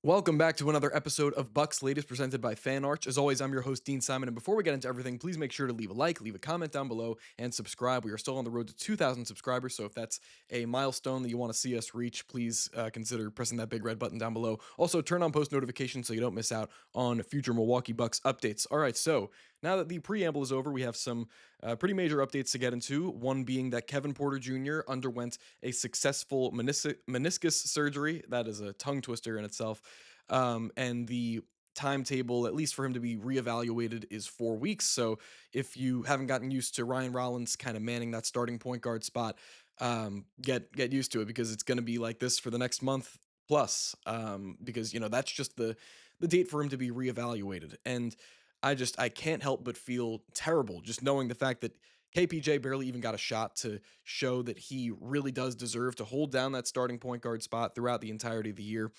Welcome back to another episode of Bucks Latest presented by Fan Arch. As always, I'm your host, Dean Simon. And before we get into everything, please make sure to leave a like, leave a comment down below, and subscribe. We are still on the road to 2,000 subscribers. So if that's a milestone that you want to see us reach, please consider pressing that big red button down below. Also, turn on post notifications so you don't miss out on future Milwaukee Bucks updates. All right, so now that the preamble is over, we have some pretty major updates to get into. One being that Kevin Porter Jr. underwent a successful meniscus surgery. That is a tongue twister in itself. And the timetable, at least for him to be reevaluated, is 4 weeks. So if you haven't gotten used to Ryan Rollins kind of manning that starting point guard spot, get used to it because it's going to be like this for the next month plus. Because that's just the date for him to be reevaluated, and I can't help but feel terrible just knowing the fact that KPJ barely even got a shot to show that he really does deserve to hold down that starting point guard spot throughout the entirety of the year.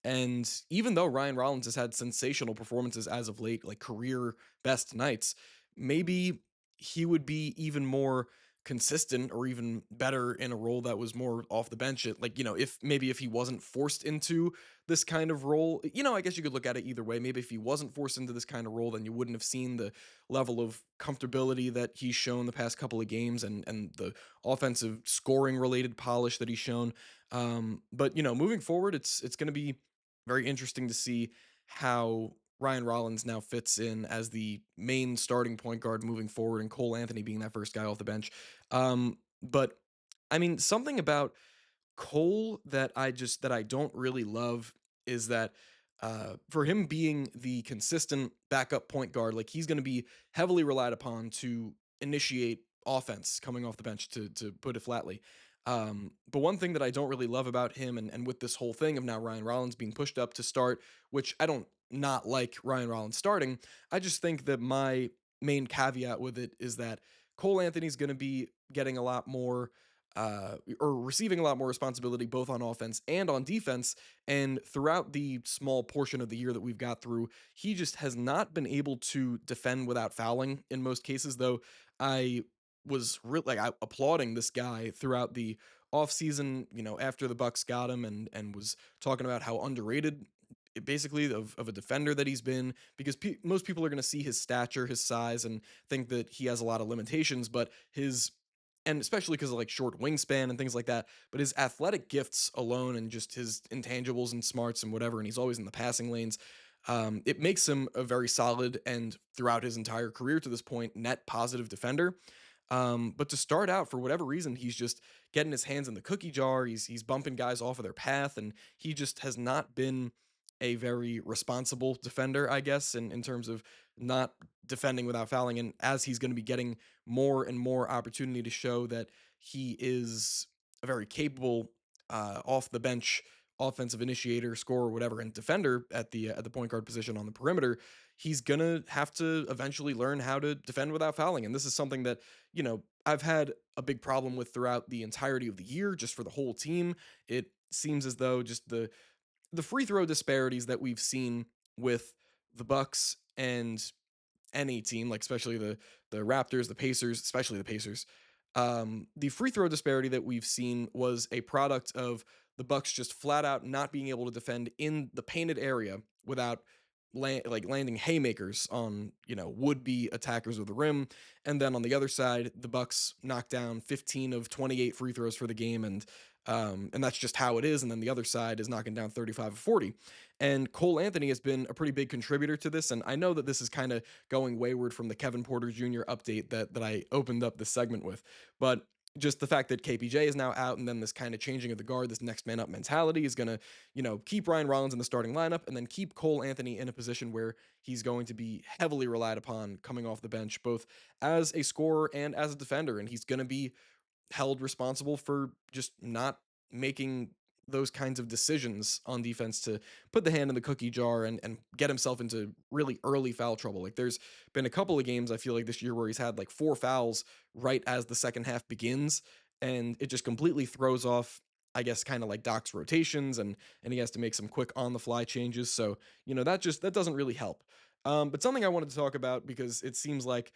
And even though Ryan Rollins has had sensational performances as of late, like career best nights, maybe he would be even more consistent or even better in a role that was more off the bench. If he wasn't forced into this kind of role, I guess you could look at it either way. Maybe if he wasn't forced into this kind of role, then you wouldn't have seen the level of comfortability that he's shown the past couple of games and the offensive scoring related polish that he's shown. But moving forward, it's going to be very interesting to see how Ryan Rollins now fits in as the main starting point guard moving forward, and Cole Anthony being that first guy off the bench. But I mean, something about Cole that I don't really love is that for him being the consistent backup point guard, like he's going to be heavily relied upon to initiate offense coming off the bench, to put it flatly. But one thing that I don't really love about him, and with this whole thing of now Ryan Rollins being pushed up to start, which I don't not like Ryan Rollins starting, I just think that my main caveat with it is that Cole Anthony's going to be getting a lot more or receiving a lot more responsibility both on offense and on defense. And throughout the small portion of the year that we've got through, he just has not been able to defend without fouling in most cases, though I was really applauding this guy throughout the offseason, after the Bucks got him, and was talking about how underrated basically of a defender that he's been, because most people are going to see his stature, his size, and think that he has a lot of limitations, but his and especially because of like short wingspan and things like that, but his athletic gifts alone and just his intangibles and smarts and whatever, and he's always in the passing lanes. It makes him a very solid and throughout his entire career to this point net positive defender. But to start out, for whatever reason, he's just getting his hands in the cookie jar. He's bumping guys off of their path, and he just has not been a very responsible defender, I guess, in terms of not defending without fouling. And as he's going to be getting more and more opportunity to show that he is a very capable off the bench offensive initiator, scorer, whatever, and defender at the point guard position on the perimeter, he's gonna have to eventually learn how to defend without fouling. And this is something that I've had a big problem with throughout the entirety of the year, just for the whole team. It seems as though just the free throw disparities that we've seen with the Bucks and any team, like especially the Raptors, the Pacers, especially the Pacers. The free throw disparity that we've seen was a product of the Bucks just flat out not being able to defend in the painted area without landing haymakers on would be attackers of the rim. And then on the other side, the Bucks knocked down 15 of 28 free throws for the game, and that's just how it is. And then the other side is knocking down 35 of 40. And Cole Anthony has been a pretty big contributor to this. And I know that this is kind of going wayward from the Kevin Porter Jr. update that I opened up this segment with, but just the fact that KPJ is now out, and then this kind of changing of the guard, this next man up mentality is going to, keep Ryan Rollins in the starting lineup, and then keep Cole Anthony in a position where he's going to be heavily relied upon coming off the bench, both as a scorer and as a defender. And he's going to be held responsible for just not making those kinds of decisions on defense to put the hand in the cookie jar and get himself into really early foul trouble. Like there's been a couple of games I feel like this year where he's had like four fouls right as the second half begins, and it just completely throws off, I guess, kind of like Doc's rotations, and he has to make some quick on the fly changes. So, that doesn't really help. But something I wanted to talk about, because it seems like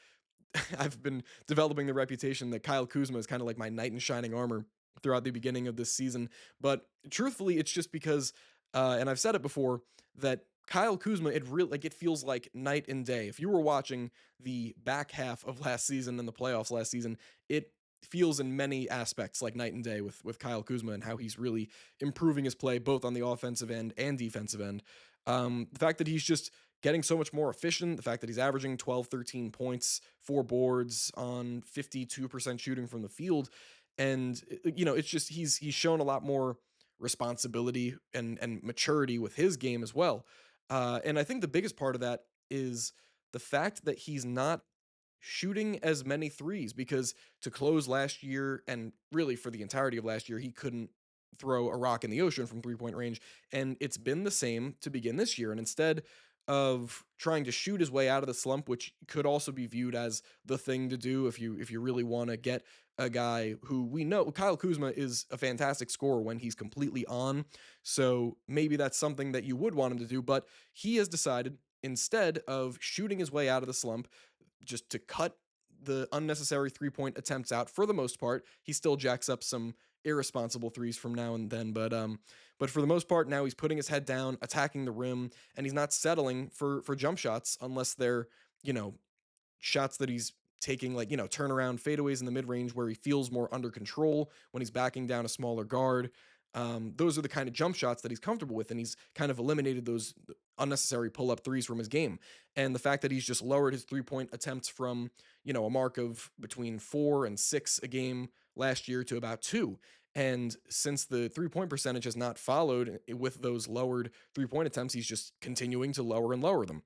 I've been developing the reputation that Kyle Kuzma is kind of like my knight in shining armor throughout the beginning of this season. But truthfully, it's just because And I've said it before that Kyle Kuzma, it really like it feels like night and day. If you were watching the back half of last season and the playoffs last season, it feels in many aspects like night and day with Kyle Kuzma and how he's really improving his play both on the offensive end and defensive end. The fact that he's just getting so much more efficient, the fact that he's averaging 12, 13 points, 4 boards on 52% shooting from the field. And it's just he's shown a lot more responsibility and maturity with his game as well. And I think the biggest part of that is the fact that he's not shooting as many threes because to close last year and really for the entirety of last year, he couldn't throw a rock in the ocean from 3 point range. And it's been the same to begin this year. And instead of trying to shoot his way out of the slump, which could also be viewed as the thing to do if you really want to get a guy who we know Kyle Kuzma is a fantastic scorer when he's completely on. So maybe that's something that you would want him to do, but he has decided instead of shooting his way out of the slump just to cut the unnecessary 3 point attempts out for the most part. He still jacks up some irresponsible threes from now and then, but for the most part now he's putting his head down, attacking the rim, and he's not settling for jump shots unless they're, you know, shots that he's taking like, turnaround fadeaways in the mid range where he feels more under control when he's backing down a smaller guard. Those are the kind of jump shots that he's comfortable with, and he's kind of eliminated those unnecessary pull up threes from his game. And the fact that he's just lowered his 3 point attempts from, a mark of between 4 and 6 a game last year to about two. And since the 3 point percentage has not followed with those lowered 3 point attempts, he's just continuing to lower and lower them.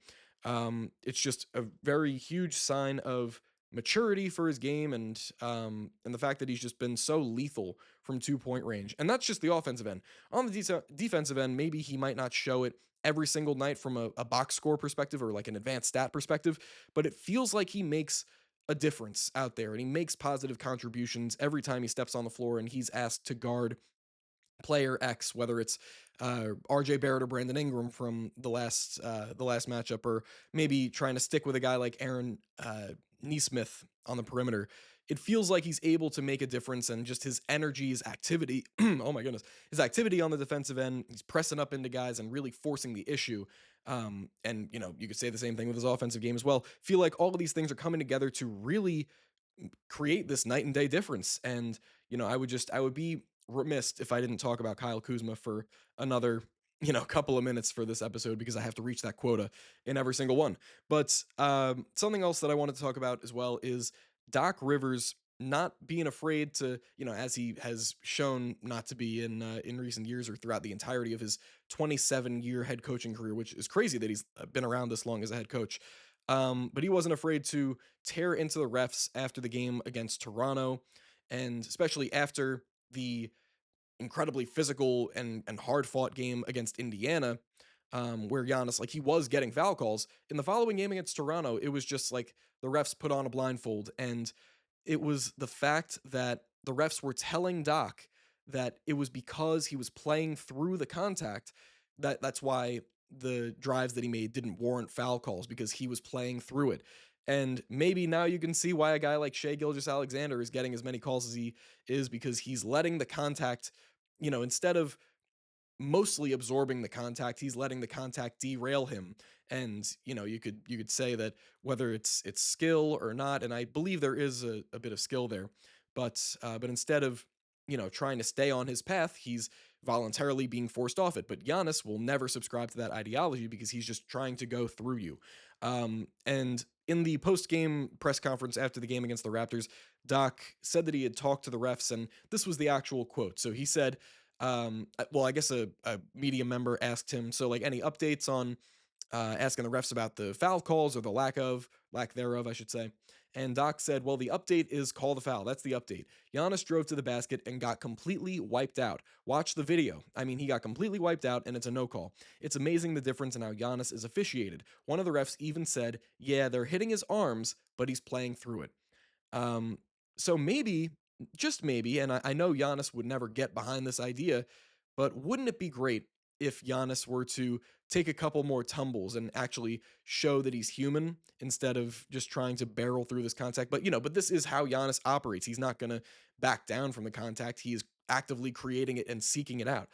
It's just a very huge sign of maturity for his game, and the fact that he's just been so lethal from 2 point range. And that's just the offensive end. On the defensive end, maybe he might not show it every single night from a box score perspective or like an advanced stat perspective, but it feels like he makes a difference out there and he makes positive contributions every time he steps on the floor and he's asked to guard player X, whether it's RJ Barrett or Brandon Ingram from the last matchup, or maybe trying to stick with a guy like Aaron Neesmith on the perimeter. It feels like he's able to make a difference, and just his energy, his activity. Oh my goodness, his activity on the defensive end. He's pressing up into guys and really forcing the issue. And you could say the same thing with his offensive game as well. Feel like all of these things are coming together to really create this night and day difference. And I would be remiss if I didn't talk about Kyle Kuzma for another couple of minutes for this episode because I have to reach that quota in every single one. But something else that I wanted to talk about as well is Doc Rivers not being afraid to, as he has shown not to be in recent years or throughout the entirety of his 27-year head coaching career, which is crazy that he's been around this long as a head coach. But he wasn't afraid to tear into the refs after the game against Toronto, and especially after the incredibly physical and hard fought game against Indiana, where Giannis like he was getting foul calls. In the following game against Toronto, it was just like the refs put on a blindfold, and it was the fact that the refs were telling Doc that it was because he was playing through the contact that's why the drives that he made didn't warrant foul calls because he was playing through it. And maybe now you can see why a guy like Shea Gilgeous-Alexander is getting as many calls as he is because he's letting the contact, instead of mostly absorbing the contact, he's letting the contact derail him. And you could say that whether it's skill or not, and I believe there is a bit of skill there, but instead of trying to stay on his path, he's voluntarily being forced off it. But Giannis will never subscribe to that ideology because he's just trying to go through you. And in the post game press conference after the game against the Raptors, Doc said that he had talked to the refs, and this was the actual quote. So he said, well, I guess a media member asked him, so like any updates on asking the refs about the foul calls or the lack thereof, I should say. And Doc said, well, the update is call the foul. That's the update. Giannis drove to the basket and got completely wiped out. Watch the video. I mean, he got completely wiped out and it's a no call. It's amazing the difference in how Giannis is officiated. One of the refs even said, yeah, they're hitting his arms, but he's playing through it. Um, so maybe, just maybe, and I know Giannis would never get behind this idea, but wouldn't it be great if Giannis were to take a couple more tumbles and actually show that he's human instead of just trying to barrel through this contact? But this is how Giannis operates. He's not going to back down from the contact. He is actively creating it and seeking it out.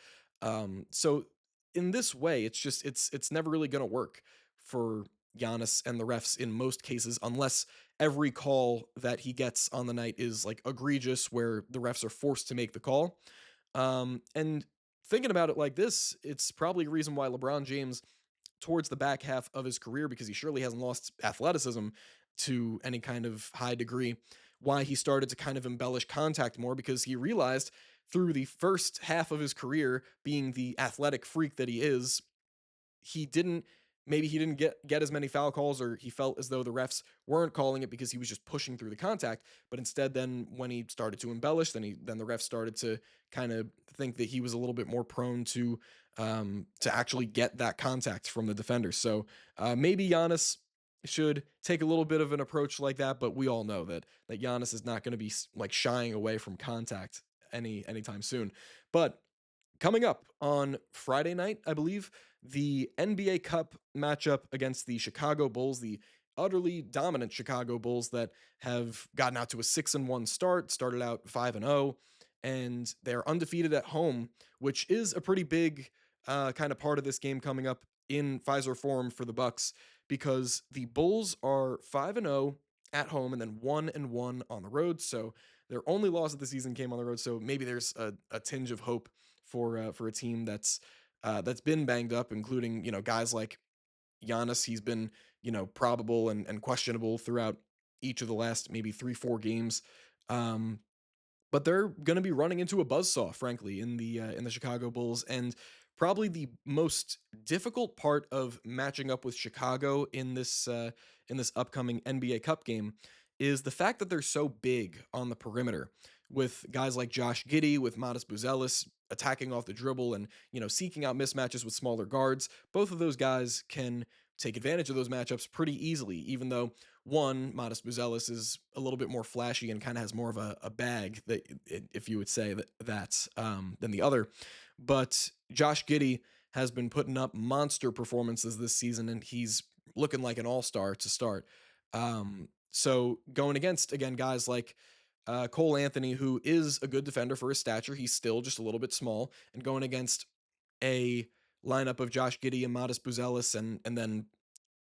So in this way, it's never really going to work for Giannis and the refs in most cases, unless every call that he gets on the night is like egregious, where the refs are forced to make the call. And thinking about it like this, it's probably a reason why LeBron James, towards the back half of his career, because he surely hasn't lost athleticism to any kind of high degree, why he started to kind of embellish contact more, because he realized through the first half of his career, being the athletic freak that he is, he didn't maybe he didn't get as many foul calls, or he felt as though the refs weren't calling it because he was just pushing through the contact. But instead, then when he started to embellish, then the refs started to kind of think that he was a little bit more prone to actually get that contact from the defender. So maybe Giannis should take a little bit of an approach like that, but we all know that Giannis is not going to be like shying away from contact anytime soon. But coming up on Friday night, I believe, the NBA Cup matchup against the Chicago Bulls, the utterly dominant Chicago Bulls that have gotten out to a 6-1 start, started out 5-0, and they're undefeated at home, which is a pretty big kind of part of this game coming up in Pfizer Forum for the Bucks, because the Bulls are 5-0 at home and then 1-1 on the road. So their only loss of the season came on the road. So maybe there's a tinge of hope for a team that's been banged up, including guys like Giannis. He's been probable and questionable throughout each of the last maybe 3-4 games. Um, but they're going to be running into a buzzsaw, frankly, in the Chicago Bulls, and probably the most difficult part of matching up with Chicago in this upcoming NBA Cup game is the fact that they're so big on the perimeter, with guys like Josh Giddey, with Modest Buzelis attacking off the dribble and seeking out mismatches with smaller guards. Both of those guys can take advantage of those matchups pretty easily, even though one, Modest Buzelis is a little bit more flashy and kind of has more of a bag, that if you would say that than the other. But Josh Giddey has been putting up monster performances this season, and he's looking like an all-star to start. So going against, again, guys like Cole Anthony, who is a good defender for his stature, he's still just a little bit small, and going against a lineup of Josh Giddey and Modest Buzelis, and then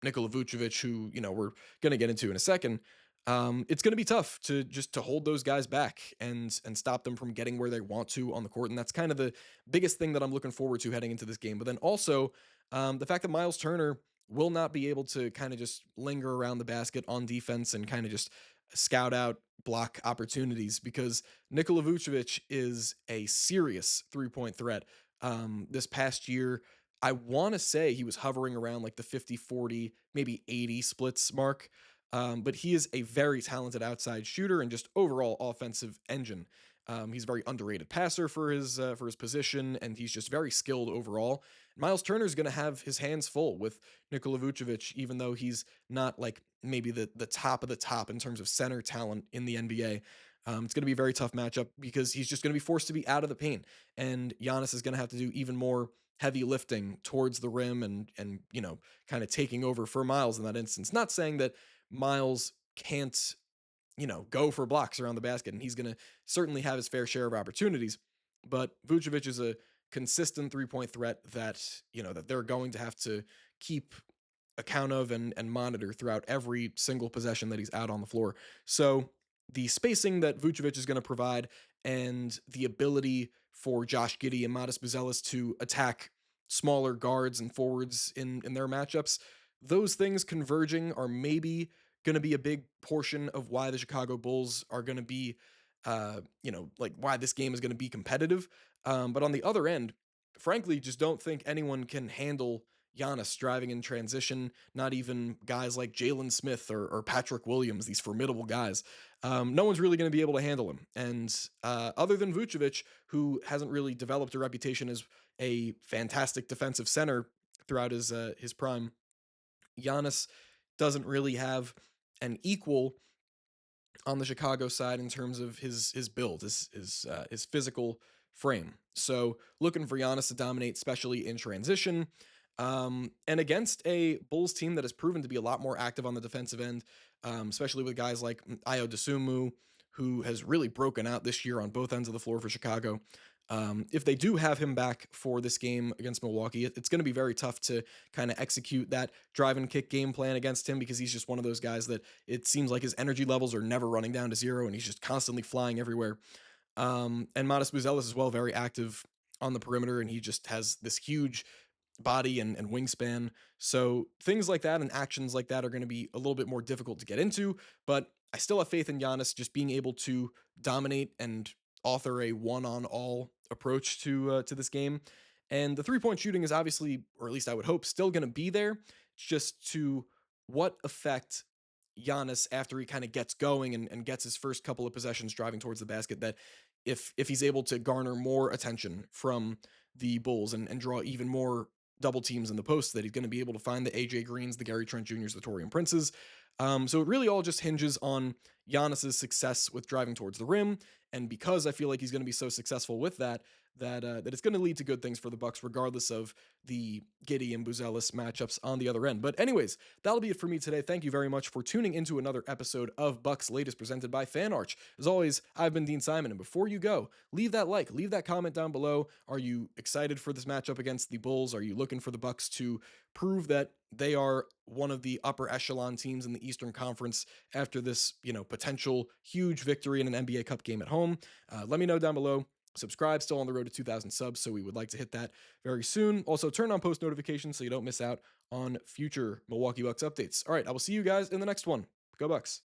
Nikola Vucevic, who we're going to get into in a second. It's going to be tough to hold those guys back and stop them from getting where they want to on the court, and that's kind of the biggest thing that I'm looking forward to heading into this game. But then also the fact that Miles Turner will not be able to kind of just linger around the basket on defense and kind of just scout out block opportunities, because Nikola Vucevic is a serious 3-point threat. This past year, I want to say he was hovering around like the 50-40, maybe 80 splits mark. But he is a very talented outside shooter and just overall offensive engine. He's a very underrated passer for his position, and he's just very skilled overall. Miles Turner is going to have his hands full with Nikola Vucevic, even though he's not like maybe the top of the top in terms of center talent in the NBA. It's going to be a very tough matchup because he's just going to be forced to be out of the paint, and Giannis is going to have to do even more heavy lifting towards the rim and kind of taking over for Miles in that instance. Not saying that Miles can't go for blocks around the basket, and he's going to certainly have his fair share of opportunities. But Vucevic is a consistent 3-point threat that that they're going to have to keep account of and monitor throughout every single possession that he's out on the floor. So the spacing that Vucevic is going to provide, and the ability for Josh Giddey and Modest Buzelis to attack smaller guards and forwards in their matchups, those things converging are maybe going to be a big portion of why the Chicago Bulls are going to be, like why this game is going to be competitive. But on the other end, frankly, just don't think anyone can handle Giannis driving in transition. Not even guys like Jalen Smith or Patrick Williams, these formidable guys. No one's really going to be able to handle him. And other than Vucevic, who hasn't really developed a reputation as a fantastic defensive center throughout his prime, Giannis doesn't really have an equal on the Chicago side in terms of his build, his physical frame. So looking for Giannis to dominate, especially in transition, and against a Bulls team that has proven to be a lot more active on the defensive end, especially with guys like Ayo Dosunmu, who has really broken out this year on both ends of the floor for Chicago. If they do have him back for this game against Milwaukee, it's going to be very tough to kind of execute that drive and kick game plan against him because he's just one of those guys that it seems like his energy levels are never running down to zero and he's just constantly flying everywhere. And Modest Buzelis as well, very active on the perimeter, and he just has this huge body and wingspan. So things like that and actions like that are going to be a little bit more difficult to get into. But I still have faith in Giannis just being able to dominate and author a one-on-all approach to this game. And the three-point shooting is obviously, or at least I would hope, still going to be there. It's just to what effect Giannis after he kind of gets going and gets his first couple of possessions driving towards the basket, that if he's able to garner more attention from the Bulls and draw even more double teams in the post, that he's going to be able to find the AJ Greens, the Gary Trent Juniors, the Torian Princes. So it really all just hinges on Giannis's success with driving towards the rim, and because I feel like he's going to be so successful with that, that it's going to lead to good things for the Bucks, regardless of the Giddey and Buzelis matchups on the other end. But anyways, that'll be it for me today. Thank you very much for tuning into another episode of Bucks Latest presented by FanArch. As always, I've been Dean Simon, and before you go, leave that like, leave that comment down below. Are you excited for this matchup against the Bulls? Are you looking for the Bucks to prove that they are one of the upper echelon teams in the Eastern Conference after this, potential huge victory in an NBA Cup game at home? Let me know down below. Subscribe, still on the road to 2,000 subs, so we would like to hit that very soon. Also, turn on post notifications so you don't miss out on future Milwaukee Bucks updates. All right, I will see you guys in the next one. Go Bucks.